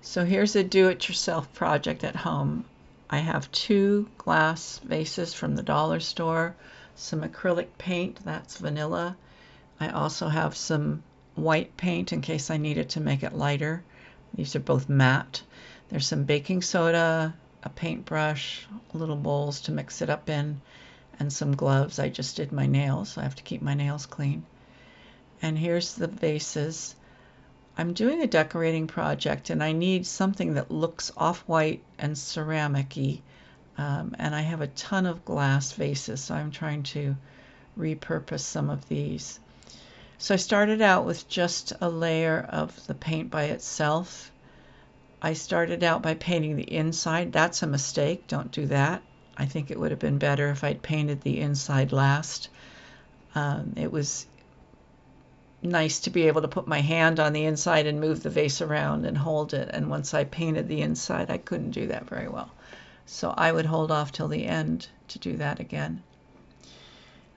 So here's a do-it-yourself project at home. I have 2 glass vases from the dollar store, some acrylic paint, that's vanilla. I also have some white paint in case I needed to make it lighter. These are both matte. There's some baking soda, a paintbrush, little bowls to mix it up in, and some gloves. I just did my nails, so I have to keep my nails clean. And here's the vases. I'm doing a decorating project and I need something that looks off-white and ceramic-y, and I have a ton of glass vases, so I'm trying to repurpose some of these. So I started out with just a layer of the paint by itself. I started out by painting the inside. That's a mistake. Don't do that. I think it would have been better if I'd painted the inside last. It was nice to be able to put my hand on the inside and move the vase around and hold it, and once I painted the inside I couldn't do that very well, so I would hold off till the end to do that again.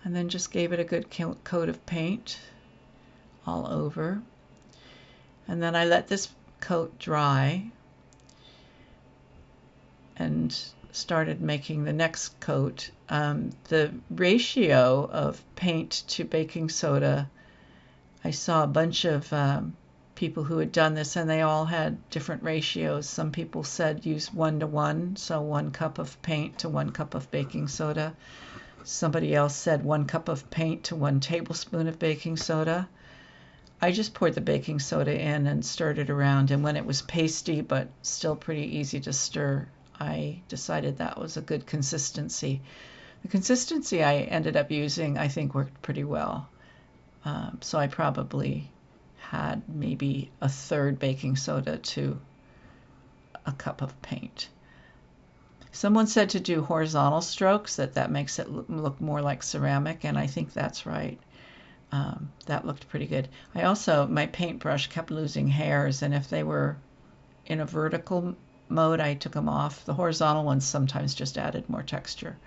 And then just gave it a good coat of paint all over, and then I let this coat dry and started making the next coat. The ratio of paint to baking soda, I saw a bunch of people who had done this and they all had different ratios. Some people said use 1 to 1, so 1 cup of paint to 1 cup of baking soda. Somebody else said 1 cup of paint to 1 tablespoon of baking soda. I just poured the baking soda in and stirred it around, and when it was pasty but still pretty easy to stir, I decided that was a good consistency. The consistency I ended up using I think worked pretty well. So I probably had maybe 1/3 baking soda to a cup of paint. Someone said to do horizontal strokes, that makes it look more like ceramic, and I think that's right. That looked pretty good. I also, my paintbrush kept losing hairs, and if they were in a vertical mode, I took them off. The horizontal ones sometimes just added more texture,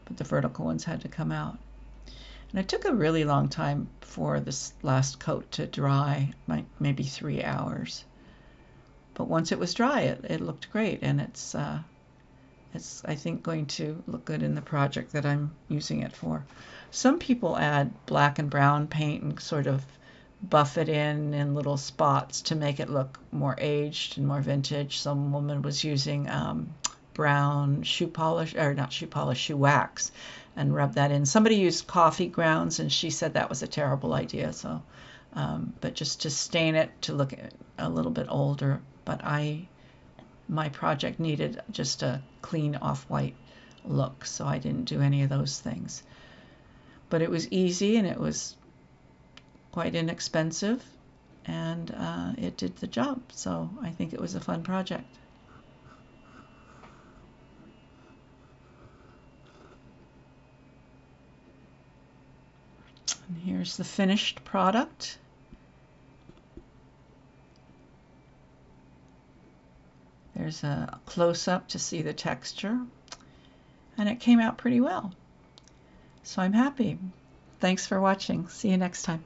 but the vertical ones had to come out. And it took a really long time for this last coat to dry, maybe 3 hours. But once it was dry, it looked great, and it's I think going to look good in the project that I'm using it for. Some people add black and brown paint and sort of buff it in little spots to make it look more aged and more vintage. Some woman was using brown shoe polish, or not shoe polish, shoe wax, and rub that in. Somebody used coffee grounds, and she said that was a terrible idea. So, but just to stain it to look a little bit older. But my project needed just a clean off-white look, so I didn't do any of those things. But it was easy and it was quite inexpensive, and it did the job. So I think it was a fun project. And here's the finished product. There's a close-up to see the texture, and it came out pretty well. So I'm happy. Thanks for watching. See you next time.